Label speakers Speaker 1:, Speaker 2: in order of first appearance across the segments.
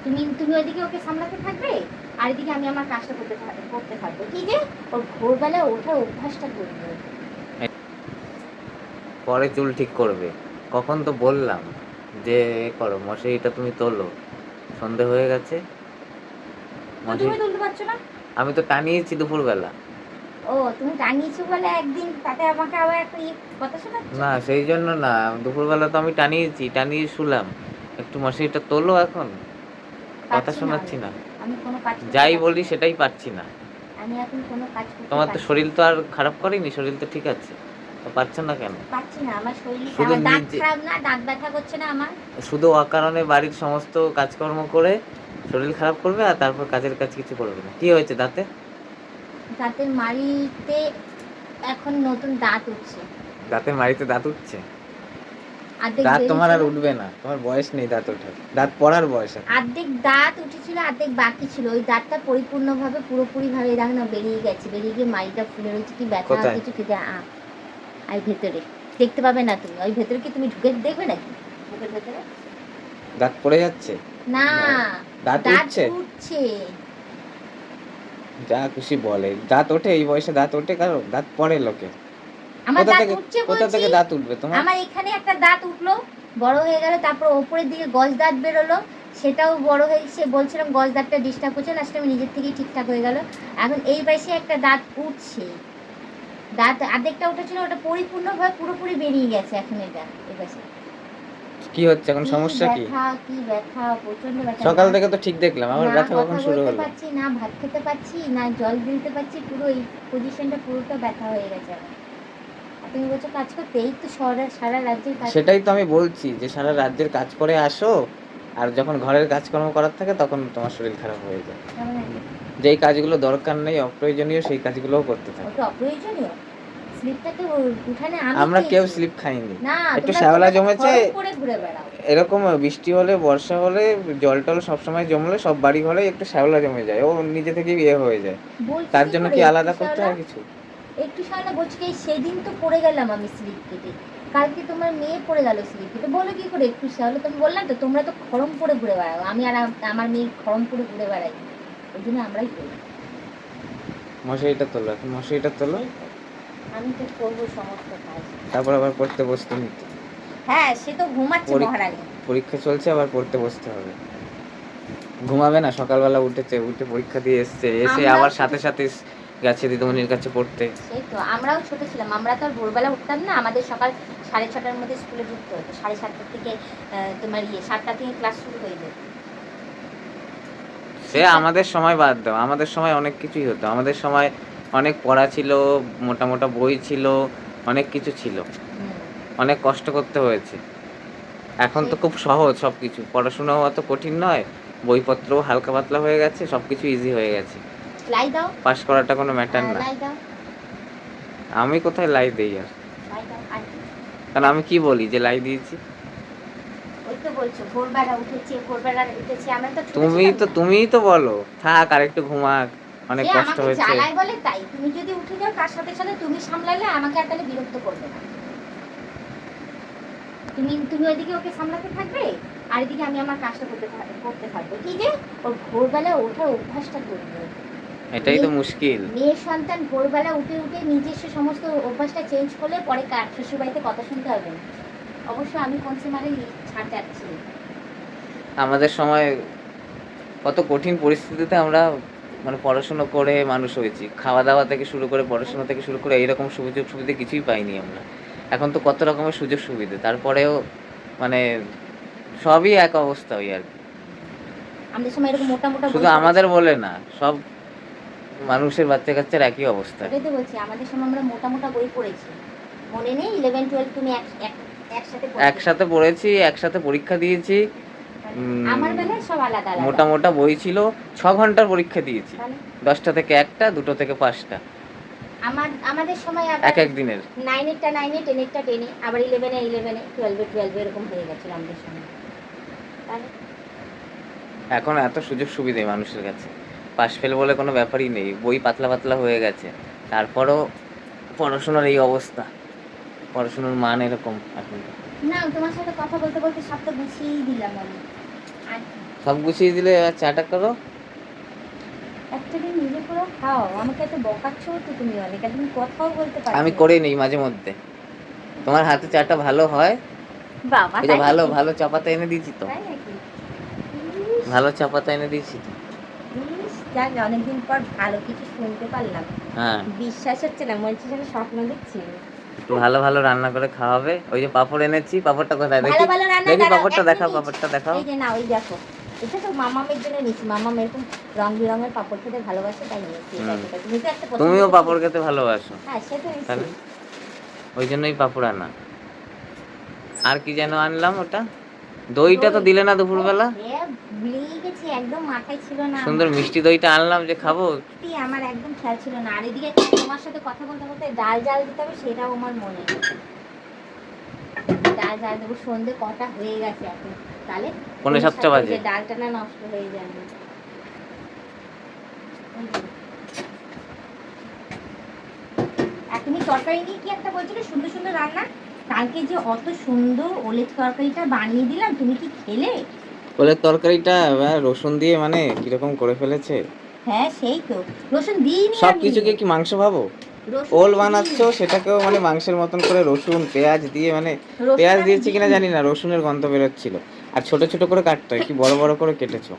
Speaker 1: তুমি তুমি ওইদিকে ওকে সামলাতে থাকবে, আর এদিকে আমি আমার কাজটা করতে থাকবো। কি যে ওর ভোরবেলা ওঠার অভ্যাসটা করবে।
Speaker 2: পরে চুল ঠিক করবে। কখন তো বললাম যে করো, মশারিটা তুমি তোলো, সন্ধে হয়ে গেছে।
Speaker 1: তো তুমি
Speaker 2: মশারি
Speaker 1: তুলতে পারছো না?
Speaker 2: আমি তো টানিয়েছি দুপুরবেলা।
Speaker 1: ও তুমি টানিয়েছো বলে একদিন, তাতে আমাকে আবার একটা কথা শোনাচ্ছ।
Speaker 2: না সেই জন্য না, দুপুরবেলা তো আমি টানিয়েছি, টানিয়ে শুলাম। একটু মশারিটা তোলো এখন। কথা
Speaker 1: পারছি না
Speaker 2: শোনাচ্ছি না,
Speaker 1: আমি কোনো কাজ করতে
Speaker 2: যাই
Speaker 1: পারছি
Speaker 2: বলি
Speaker 1: না।
Speaker 2: সেটাই পারছি না।
Speaker 1: আমি এখন কোনো কাজ করতে
Speaker 2: তোমার তো
Speaker 1: পারছি
Speaker 2: শরীর
Speaker 1: না।
Speaker 2: তো আর খারাপ করেনি, শরীর তো ঠিক আছে, তো পারছো না কেন?
Speaker 1: পারছি না, আমার শরীর,
Speaker 2: শুধু
Speaker 1: আমার দাঁত
Speaker 2: নিজে,
Speaker 1: খারাপ না, দাঁত ব্যথা করছে না আমার।
Speaker 2: শুধু অকারণে বাড়ির সমস্ত কাজকর্ম করে শরীর খারাপ করবে, আর তারপর কাজের কাজ কিছু করবে না। কি হয়েছে দাঁতে?
Speaker 1: দাঁতের মাড়িতে এখন নতুন দাঁত উঠছে।
Speaker 2: দাঁতের মাড়িতে দাঁত উঠছে?
Speaker 1: অর্ধেক
Speaker 2: দাঁত তোমার আর
Speaker 1: বেরিয়েছিল,
Speaker 2: উঠবে না, তোমার বয়স নেই দাঁত ওঠার, দাঁত পড়ার বয়স এখন।
Speaker 1: অর্ধেক দাঁত উঠেছিল, অর্ধেক বাকি ছিল। ওই দাঁতটা পরিপূর্ণভাবে পুরোপুরিভাবে দেখ না বেরিয়ে গেছে, বেরিয়ে গিয়ে মাড়িটা ফুলে রয়েছে। কি ব্যথা
Speaker 2: কোথায়?
Speaker 1: কিছু খেতে আর ভেতরে দেখতে পাবে না তুমি। ওই ভেতরে কি তুমি ঢুকে দেখবে নাকি বুকের ভেতরে?
Speaker 2: দাঁত পড়ে যাচ্ছে?
Speaker 1: না,
Speaker 2: দাঁত
Speaker 1: দাঁত
Speaker 2: উঠছে?
Speaker 1: উঠছে।
Speaker 2: যা খুশি বলে, দাঁত ওঠে এই বয়সে? দাঁত ওঠে কারো? দাঁত পড়ে লোকে।
Speaker 1: আমার
Speaker 2: কোথা
Speaker 1: দাঁত
Speaker 2: থেকে,
Speaker 1: উঠছে
Speaker 2: কোথা
Speaker 1: বলছি।
Speaker 2: থেকে দাঁত উঠবে তোমার?
Speaker 1: আমার এখানে একটা দাঁত উঠলো, বড় হয়ে গেল, তারপর ওপরের দিকে গজ দাঁত বেরোলো, সেটাও বড় হয়ে সে বলছিলাম গজ দাঁতটা ডিস্টার্ব করছে, লাস্টে আমি নিজের থেকেই ঠিকঠাক হয়ে গেল। এখন এই বয়সে একটা দাঁত উঠছে, দাঁত অর্ধেকটা উঠেছিল, ওটা পরিপূর্ণভাবে পুরোপুরি বেরিয়ে গেছে এখন। এটা এই বয়সে
Speaker 2: কি হচ্ছে এখন, সমস্যা কি?
Speaker 1: কি ব্যথা, প্রচন্ড ব্যথা।
Speaker 2: সকাল
Speaker 1: না,
Speaker 2: থেকে তো ঠিক দেখলাম, আবার
Speaker 1: না
Speaker 2: ব্যথা
Speaker 1: কথা
Speaker 2: কখন শুরু
Speaker 1: বলতে
Speaker 2: হলো?
Speaker 1: পারছি না, ভাত খেতে পারছি না, জল দিতে পারছি, পুরো এই পজিশনটা পুরোটা ব্যথা হয়ে গেছে আমার। আর তুমি বলছো কাজ করতে, এই তো সারা রাজ্যের কাজ
Speaker 2: সেটাই তো
Speaker 1: করছি।
Speaker 2: আমি বলছি যে সারা রাজ্যের কাজ করে আসো, আর যখন ঘরের কাজকর্ম করার থাকে তখন তোমার শরীর খারাপ হয়ে যায়।
Speaker 1: কেমন?
Speaker 2: যেই কাজগুলো দরকার নেই, অপ্রয়োজনীয়, সেই কাজগুলোও করতে থাকে।
Speaker 1: ওটা অপ্রয়োজনীয়। স্লিপটা তো উঠানে আমি
Speaker 2: আমরা কেউ
Speaker 1: খেয়েছি।
Speaker 2: স্লিপ খাইনি।
Speaker 1: না,
Speaker 2: একটু
Speaker 1: তোমরা
Speaker 2: শ্যাওলা
Speaker 1: তোমরা তো
Speaker 2: জমেছে,
Speaker 1: খড়ম করে ঘুরে বেড়াও।
Speaker 2: এরকম বৃষ্টি হলে, বর্ষা হলে, জল টল সবসময় জমলে সব বাড়ি ঘরে একটু শ্যাওলা জমে যায়, ও নিজে থেকেই ইয়ে হয়ে যায়।
Speaker 1: বলছি
Speaker 2: তার
Speaker 1: কি
Speaker 2: জন্য
Speaker 1: করে
Speaker 2: কি
Speaker 1: একটু
Speaker 2: আলাদা করতে
Speaker 1: শ্যাওলা,
Speaker 2: হয় কিছু?
Speaker 1: একটু শ্যাওলা বলছি কি, সেদিন তো পড়ে গেলাম আমি স্লিপ কেটে। কালকে তোমার মেয়ে পড়ে গেল স্লিপ কেটে, বলো কি করে একটু শ্যাওলা? তুমি বললাম তো তোমরা তো খড়ম করে ঘুরে বেড়াও, আমি আর আমার মেয়ে খড়ম করে ঘুরে বেড়াই, ওই জন্য আমরাই করি।
Speaker 2: মশারিটা তোলো এখন, মশারিটা তোলো।
Speaker 1: আমি তো করবো সমস্ত কাজ।
Speaker 2: তারপর আবার পড়তে বসতে নিতে।
Speaker 1: হ্যাঁ, সে তো ঘুমাচ্ছে মহারানী।
Speaker 2: পরীক্ষা চলছে, আবার পড়তে বসতে হবে। ঘুমাবে না? সকালবেলা উঠেছে, উঠে পরীক্ষা দিয়ে এসছে, এসে
Speaker 1: আমরাও
Speaker 2: আবার
Speaker 1: ছোট,
Speaker 2: সাথে সাথে গেছে দিদিমণির কাছে পড়তে।
Speaker 1: সেই তো আমরাও ছোট ছিলাম, আমরা তো আর ভোরবেলা উঠতাম না। আমাদের সকাল 6:30টার মধ্যে স্কুলে ঢুকতে হতো, 7:30টার থেকে তোমার 7টা থেকে ক্লাস শুরু হয়ে যেত।
Speaker 2: সে আমাদের সময় বাদ দাও, আমাদের সময় অনেক কিছুই হতো, আমাদের সময় অনেক পড়া ছিল, মোটা মোটা বই ছিল, অনেক কিছু ছিল,
Speaker 1: হুম,
Speaker 2: অনেক কষ্ট করতে হয়েছে। এখন তো
Speaker 1: সেই
Speaker 2: খুব সহজ সবকিছু, পড়াশোনাও অত কঠিন নয়, বইপত্রও হালকা পাতলা হয়ে গেছে, সবকিছু ইজি হয়ে গেছে।
Speaker 1: লাই দাও,
Speaker 2: পাস করাটা কোনো ম্যাটার না।
Speaker 1: লাই দাও,
Speaker 2: আমি কোথায় লাই দেই আর?
Speaker 1: লাই দাও। আর কি?
Speaker 2: কারণ আমি কি বলি যে লাই দিয়েছি?
Speaker 1: ওই তো বলছো ভোরবেলা উঠেছে, ভোরবেলা উঠেছে, আমরা তো ছোট ছিলাম না।
Speaker 2: তুমিই তো বলো থাক আর একটু ঘুমাক, অনেক
Speaker 1: সে
Speaker 2: কষ্ট
Speaker 1: আমাকে
Speaker 2: হয়েছে।
Speaker 1: জ্বালায় বলে তাই। তুমি যদি উঠে যাও তার সাথে সাথে তুমি সামলালে আমাকে আর তাহলে বিরক্ত করবে না। তুমি তুমি ওইদিকে ওকে সামলাতে থাকবে, আর এদিকে আমি আমার কাজটা করতে থাকবো। কি যে ওর ভোরবেলা ওঠার অভ্যাসটা করবে।
Speaker 2: এটাই তো মুশকিল।
Speaker 1: মেয়ে সন্তান ভোরবেলা উঠে উঠে নিজস্ব সমস্ত অভ্যাসটা চেঞ্জ করলে পরে শ্বশুর বাড়িতে কথা শুনতে হবে না। অবশ্য আমি কনসিউমারে ছাড় যাচ্ছি।
Speaker 2: আমাদের সময় কত কঠিন পরিস্থিতিতে আমরা মানে পড়াশুনো করে মানুষ হয়েছি, খাওয়া দাওয়া থেকে শুরু করে পড়াশোনা থেকে শুরু করে এইরকম সুযোগ সুবিধা কিছুই পাইনি আমরা। এখন তো কত রকমের সুযোগ সুবিধা, তারপরেও মানে সবই এক অবস্থা ওই আর কি।
Speaker 1: আমাদের সময় এরকম মোটা মোটা বই
Speaker 2: শুধু আমাদের
Speaker 1: পড়েছি।
Speaker 2: বলে না, সব মানুষের বাচ্চা কাচ্চার একই অবস্থা।
Speaker 1: ওটাই তো বলছি, আমাদের সময় আমরা মোটা মোটা বই পড়েছি। মনে নেই 11-12 তুমি একসাথে পড়েছি?
Speaker 2: একসাথে পড়েছি, একসাথে পরীক্ষা দিয়েছি।
Speaker 1: আমার বেলায় সব আলাদা আলাদা।
Speaker 2: মোটা মোটা বই ছিল, 6 ঘন্টার পরীক্ষা দিয়েছি,
Speaker 1: তাহলে
Speaker 2: 10টা থেকে 1টা, 2টো থেকে 5টা,
Speaker 1: আমাদের সময় আবার
Speaker 2: এক এক দিনের।
Speaker 1: 9-এরটা 9-এ, 10-এরটা 10-এ, আবার 11-এ 11-এ, 12-এ 12-এ, এরকম হয়ে গেছিল আমাদের সময়। তাহলে
Speaker 2: এখন এত সুযোগ সুবিধে মানুষের কাছে, পাশ ফেল বলে কোনো ব্যাপারই নেই, বই পাতলা পাতলা হয়ে গেছে, তারপরও পড়াশোনার এই অবস্থা, পড়াশোনার মান এরকম এখন।
Speaker 1: না, তোমার সাথে কথা বলতে বলতে সবটা গুছিয়েই দিলাম আমি। আর
Speaker 2: সব গুছিয়ে দিলে আর চাটা করো।
Speaker 1: একটা দিন নিজে করে খাও, আমাকে এত বকাচ্ছ তো তুমি অনেক, একদিন কথাও বলতে পারছো
Speaker 2: আমি
Speaker 1: না।
Speaker 2: করে নিই মাঝে মধ্যে, তোমার হাতে চাটা ভালো হয়।
Speaker 1: বাবা
Speaker 2: ওই যে
Speaker 1: তাই
Speaker 2: ভালো
Speaker 1: নাকি?
Speaker 2: ভালো চা পাতা এনে দিয়েছি তো,
Speaker 1: তাই নাকি? ইস,
Speaker 2: ভালো চা পাতা এনে দিয়েছি তো।
Speaker 1: ইস, যাক অনেকদিন পর ভালো কিছু শুনতে পারলাম।
Speaker 2: হ্যাঁ,
Speaker 1: বিশ্বাস হচ্ছে না, মনে হচ্ছে যেন স্বপ্ন দেখছি।
Speaker 2: একটু ভালো ভালো রান্না করে খাওয়াবে। ওই যে পাঁপড় এনেছি, পাঁপড়টা কোথায়
Speaker 1: ভালো
Speaker 2: দেখি,
Speaker 1: ভালো রান্না,
Speaker 2: দেখি
Speaker 1: দাঁড়াও
Speaker 2: পাঁপড়টা
Speaker 1: এক
Speaker 2: দেখাও,
Speaker 1: মিনিট।
Speaker 2: পাঁপড়টা দেখাও।
Speaker 1: এই যে না, ওই দেখো, এটা তো মামামের জন্য নিয়েছি, মামাম এরকম রং বেরঙের পাপড় খেতে ভালোবাসে, তাই নিয়েছি। এটা
Speaker 2: হুম,
Speaker 1: এটা তুমি তো একটা পছন্দ
Speaker 2: তুমিও
Speaker 1: করছো।
Speaker 2: পাঁপড় খেতে ভালোবাসো,
Speaker 1: হ্যাঁ সে তো
Speaker 2: তাহলে
Speaker 1: নিশ্চয়ই।
Speaker 2: ওই জন্যই পাঁপড় আনা। আর কি যেন আনলাম ওটা, দইটা তো
Speaker 1: দই,
Speaker 2: দিলে না
Speaker 1: ও
Speaker 2: দুপুরবেলা।
Speaker 1: হ্যাঁ, ভুলেই গেছি, একদম মাথায় ছিল না
Speaker 2: সুন্দর
Speaker 1: আমার।
Speaker 2: মিষ্টি দইটা আনলাম যে খাবো।
Speaker 1: সত্যি আমার একদম খেয়াল ছিল না। আর এদিকে তোমার সাথে কথা বলতে বলতে ডাল জাল দিতে হবে, সেটাও আমার মনে নেই। ডাল জাল দেবো, সন্ধে কটা হয়ে গেছে এখন, তাহলে
Speaker 2: 6:45 বাজে।
Speaker 1: যে ডালটা না নষ্ট হয়ে যাবে। তুমি তরকারি নিয়ে কি একটা বলছিলে, সুন্দর সুন্দর রান্না। কালকে যে অত সুন্দর ওলের তরকারিটা বানিয়ে দিলাম, তুমি কি খেলে?
Speaker 2: ওলের তরকারিটা রসুন দিয়ে মানে কিরকম করে ফেলেছে।
Speaker 1: হ্যাঁ সেই তো, রসুন দিইনি
Speaker 2: সব
Speaker 1: আমি।
Speaker 2: কিছুকে কি মাংস ভাবো?
Speaker 1: রসুন
Speaker 2: ওল
Speaker 1: আমি
Speaker 2: বানাচ্ছ,
Speaker 1: দিইনি।
Speaker 2: সেটাকেও মানে মাংসের মতন করে রসুন পেঁয়াজ দিয়ে, মানে
Speaker 1: রসুন
Speaker 2: পেঁয়াজ
Speaker 1: আমি
Speaker 2: দিয়েছি কিনা
Speaker 1: দিইনি।
Speaker 2: জানি না, রসুনের গন্ধ বেরোচ্ছিল। আর ছোট ছোট করে কাটতে হয়, কি বড় বড় করে কেটেছো।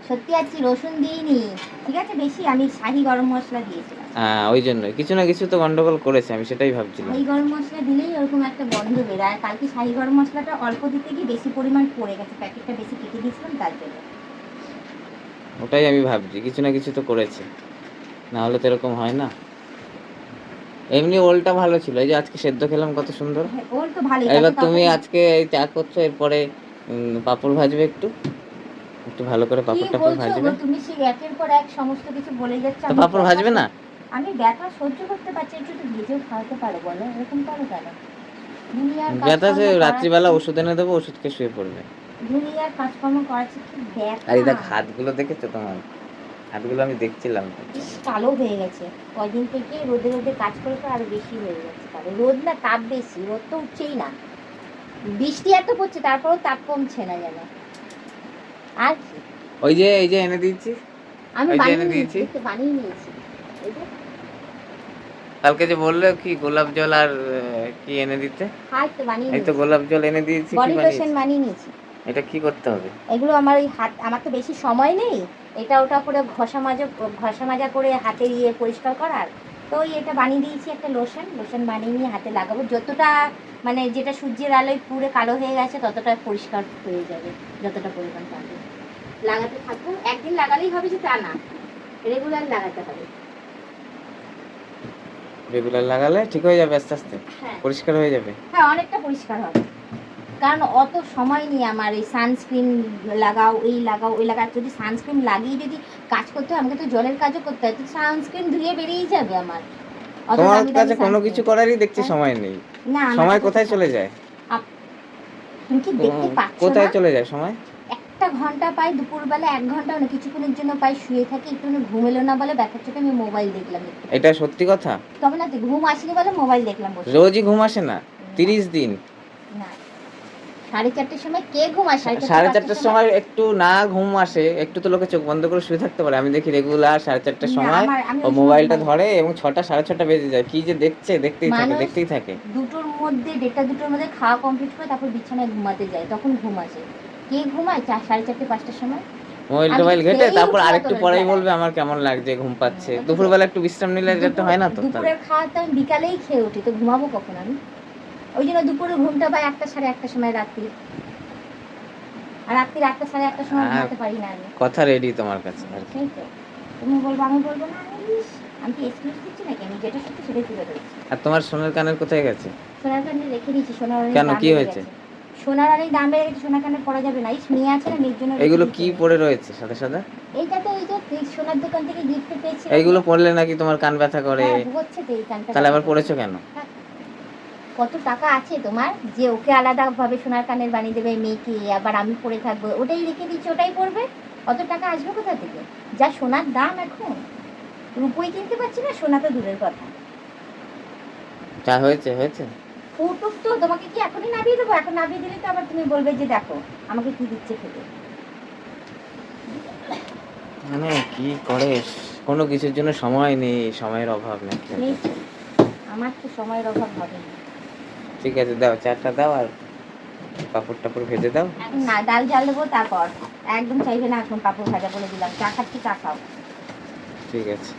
Speaker 1: সত্যি আছি, রসুন দিইনি। ঠিক আছে, বেশি আমি শাহি গরম মশলা দিয়েছিলাম।
Speaker 2: হ্যাঁ, ওই জন্যই কিছু না কিছু তো গন্ডগোল করেছে, আমি সেটাই ভাবছিলাম।
Speaker 1: শাহি গরম মশলা দিলেই ওরকম একটা গন্ধ বেরোয়। আর কালকে শাহি গরম মশলাটা অল্প দিতে গিয়ে বেশি পরিমাণ পড়ে গেছে, প্যাকেটটা বেশি কেটে দিয়েছিলাম তার জন্য।
Speaker 2: ওটাই আমি ভাবছি, কিছু না কিছু তো করেছে, না হলে তো এরকম হয় না। এমনি ওলটা ভালো ছিল, এই যে আজকে সেদ্ধ খেলাম কত সুন্দর।
Speaker 1: হ্যাঁ, ওর তো ভালোই,
Speaker 2: এবার
Speaker 1: কালকে
Speaker 2: তুমি
Speaker 1: তরকারি।
Speaker 2: আজকে এই চা করছো, এরপরে পাঁপড় ভাজবে, একটু একটু ভালো করে
Speaker 1: কি
Speaker 2: পাঁপড় টাপড়
Speaker 1: বলছো
Speaker 2: ভাজবে।
Speaker 1: গো তুমি, সেই একের পর এক সমস্ত কিছু বলে যাচ্ছে।
Speaker 2: তো পাঁপড় ভাজবে না?
Speaker 1: আমি ব্যথা সহ্য করতে পারছি, একটু তো ভেজেও খাওয়াতে পারো, বলো এরকম করো কেন? দুনিয়ার
Speaker 2: ব্যথা সে
Speaker 1: কাজকর্ম
Speaker 2: রাত্রিবেলা
Speaker 1: করাচ্ছি,
Speaker 2: ওষুধ এনে দেবো, ওষুধ খেয়ে শুয়ে পড়বে।
Speaker 1: দুনিয়ার কাজকর্ম করাচ্ছি, কি
Speaker 2: আর এই
Speaker 1: ব্যথা।
Speaker 2: দেখ হাতগুলো, দেখেছো তোমার হাতগুলো? আমি দেখছিলাম তো।
Speaker 1: ইস, কালো হয়ে গেছে। কয়দিন থেকে রোদে রোদে কাজ করে তো আরো বেশি হয়ে যাচ্ছে কালো। রোদ না, তাপ বেশি, রোদ তো উঠছেই না। বৃষ্টি এত পড়ছে, তারপরেও তাপ কমছে না যেন। আর কি,
Speaker 2: ওই যে এই যে এনে দিয়েছি,
Speaker 1: আমি
Speaker 2: ওই যে
Speaker 1: বানিয়ে
Speaker 2: এনে
Speaker 1: নিয়েছি,
Speaker 2: দিয়েছি।
Speaker 1: দেখতে বানিয়ে নিয়েছি। এই যে
Speaker 2: কালকে যে বললে কি গোলাপ জল আর কি এনে দিতে,
Speaker 1: হাত তো বানিয়ে
Speaker 2: এই তো
Speaker 1: নিয়েছি,
Speaker 2: গোলাপ জল এনে দিয়েছি। কি
Speaker 1: বডি লোশন
Speaker 2: বানিয়েছি?
Speaker 1: বানিয়ে নিয়েছি।
Speaker 2: এটা কি করতে হবে?
Speaker 1: এগুলো আমার ওই হাত, আমার তো বেশি সময় নেই এটা ওটা করে ঘষা মাজা করে হাতে ইয়ে পরিষ্কার করার। তো ওই এটা বানিয়ে দিয়েছি একটা লোশন, লোশন বানিয়ে নিয়ে হাতে লাগাবো, যতটা মানে যেটা সূর্যের আলোয় পুরো কালো হয়ে গেছে ততটা পরিষ্কার হয়ে যাবে, যতটা পরিমাণ পাবে। লাগাতে থাকবো, একদিন লাগালেই হবে যে তা না, রেগুলার লাগাতে হবে।
Speaker 2: রেগুলার লাগালে ঠিক হয়ে যাবে আস্তে আস্তে,
Speaker 1: হ্যাঁ
Speaker 2: পরিষ্কার হয়ে যাবে।
Speaker 1: হ্যাঁ, অনেকটা পরিষ্কার হবে। কারণ অত সময় নিয়ে আমার এই সানস্ক্রিন লাগাও, এই লাগাও, ওই লাগাও, যদি সানস্ক্রিন লাগিয়ে যদি কাজ করতে হয়, আমাকে তো জলের কাজও করতে হয়, তো সানস্ক্রিন ধুয়ে বেরিয়েই যাবে আমার। অত
Speaker 2: তোমার
Speaker 1: দামি
Speaker 2: কাছে
Speaker 1: দামি
Speaker 2: কোনো কিছু
Speaker 1: সানস্ক্রিন।
Speaker 2: করারই দেখছি সময় নেই।
Speaker 1: না আমার
Speaker 2: সময়
Speaker 1: কাছে
Speaker 2: কোথায়
Speaker 1: তো
Speaker 2: চলে যায়?
Speaker 1: তুমি কি দেখতে পাচ্ছ না?
Speaker 2: কোথায় চলে যায় সময়?
Speaker 1: একটা ঘন্টা পাই দুপুরবেলা, 1 ঘন্টাও না, কিছুক্ষণের জন্য পাই, শুয়ে থাকি একটু, ঘুমেলো না বলে ব্যথার চোখে আমি মোবাইল দেখলাম একটু।
Speaker 2: এটা সত্যি কথা?
Speaker 1: তবে না, তো ঘুম আসেনি বলে মোবাইল দেখলাম বসে।
Speaker 2: রোজই ঘুম আসে না? 30 দিন?
Speaker 1: না, 4:30টার সময় কে ঘুমায়? 4:30
Speaker 2: 4:30টার সময় একটু না ঘুম আসে, একটু তো লোকে চোখ বন্ধ করে শুয়ে থাকতে পারে। আমি দেখি রেগুলার 4:30টার
Speaker 1: না,
Speaker 2: সময়
Speaker 1: আমি
Speaker 2: ও
Speaker 1: ওই সময়
Speaker 2: মোবাইলটা
Speaker 1: ঘুমাই না।
Speaker 2: ধরে এবং 6টা 6:30 বেজে যায়। কি যে দেখছে, দেখতেই থাকে
Speaker 1: মানুষ
Speaker 2: দেখতেই থাকে।
Speaker 1: 2টোর মধ্যে খাওয়া কমপ্লিট করে তারপর বিছানায় ঘুমাতে যায়, তখন ঘুম আসে। কে ঘুমায় 4, 4:30, 5টার সময়?
Speaker 2: মোবাইল
Speaker 1: আমি তো
Speaker 2: টোবাইল ঘেটে
Speaker 1: খেয়েই
Speaker 2: তারপর
Speaker 1: উঠি
Speaker 2: আরেকটু
Speaker 1: অতটার
Speaker 2: পরেই
Speaker 1: বেলায়।
Speaker 2: বলবে আমার কেমন লাগছে, ঘুম পাচ্ছে।
Speaker 1: অথচ
Speaker 2: দুপুরবেলা একটু বিশ্রাম নিলে এটা হয় না তো তাহলে?
Speaker 1: দুপুরের খাওয়া তো আমি বিকালেই খেয়ে উঠি, তো ঘুমাবো কখন আমি? ওই জন্য দুপুরে ঘুমটা পাই 1টা 1:30টার সময় রাত্রি। আর রাত্রি 1টা 1:30টার সময়
Speaker 2: আর
Speaker 1: ঘুমাতে পারি না আমি।
Speaker 2: কথা রেডি তোমার কাছে আর কি।
Speaker 1: সেই তো, তুমি বলবো আমি বলবো না, ইস, আমি কি এক্সকিউজ দিচ্ছি নাকি? আমি যেটা সত্যি সেটাই তুলে ধরছি।
Speaker 2: আর তোমার সোনার কানের কোথায় গেছে?
Speaker 1: সোনার কানে রেখে দিয়েছি, সোনার অনেক
Speaker 2: কেন,
Speaker 1: দাম
Speaker 2: কি
Speaker 1: বেড়ে
Speaker 2: হয়েছে?
Speaker 1: গেছে। সোনার অনেক দাম বেড়ে গেছে, সোনার কানে পরা যাবে না। ইস, মেয়ে আছে না, মেয়ের জন্য রেখে
Speaker 2: এগুলো
Speaker 1: দিয়েছি
Speaker 2: কি
Speaker 1: আমি।
Speaker 2: পড়ে রয়েছে সাদা সাদা?
Speaker 1: এইটা তো এই যে সোনার দোকান থেকে গিফট পেয়েছি।
Speaker 2: এইগুলো পড়লে নাকি তোমার কান ব্যথা করে?
Speaker 1: হ্যাঁ, হচ্ছে তো, এই কানটা
Speaker 2: তাহলে আবার
Speaker 1: ব্যথা
Speaker 2: পড়েছো
Speaker 1: করছে।
Speaker 2: কেন?
Speaker 1: হ্যাঁ, কত টাকা আছে তোমার যে ওকে আলাদাভাবে সোনার কানের বানিয়ে দেবে মেয়েকে, আবার আমি পরে থাকবো? ওটাই রেখে দিচ্ছি, ওটাই পরবে। অত টাকা আসবে কোথা থেকে? যা সোনার দাম এখন, রূপোই কিনতে পারছি না, সোনা তো দূরের কথা।
Speaker 2: চা হয়েছে? হয়েছে?
Speaker 1: ফুটুক তো, তোমাকে কি এখনই নামিয়ে দেবো? এখন নামিয়ে দিলে তো আবার তুমি বলবে যে দেখো আমাকে কি দিচ্ছে খেতে।
Speaker 2: মানে কি করে, কোনো কিছুর জন্য সময় নেই, সময়ের অভাব নেই।
Speaker 1: নেই তো। আমার তো সময়ের অভাব হবে না।
Speaker 2: ঠিক আছে, দাও চাটা দাও আর পাঁপড় টাপড় ভেজে দাও।
Speaker 1: এখন না, ডাল ঝাল দেবো তারপর। একদম চাইবে না এখন পাঁপড় ভাজা, বলে দিলাম। চা খাচ্ছি, চা খাও।
Speaker 2: ঠিক আছে।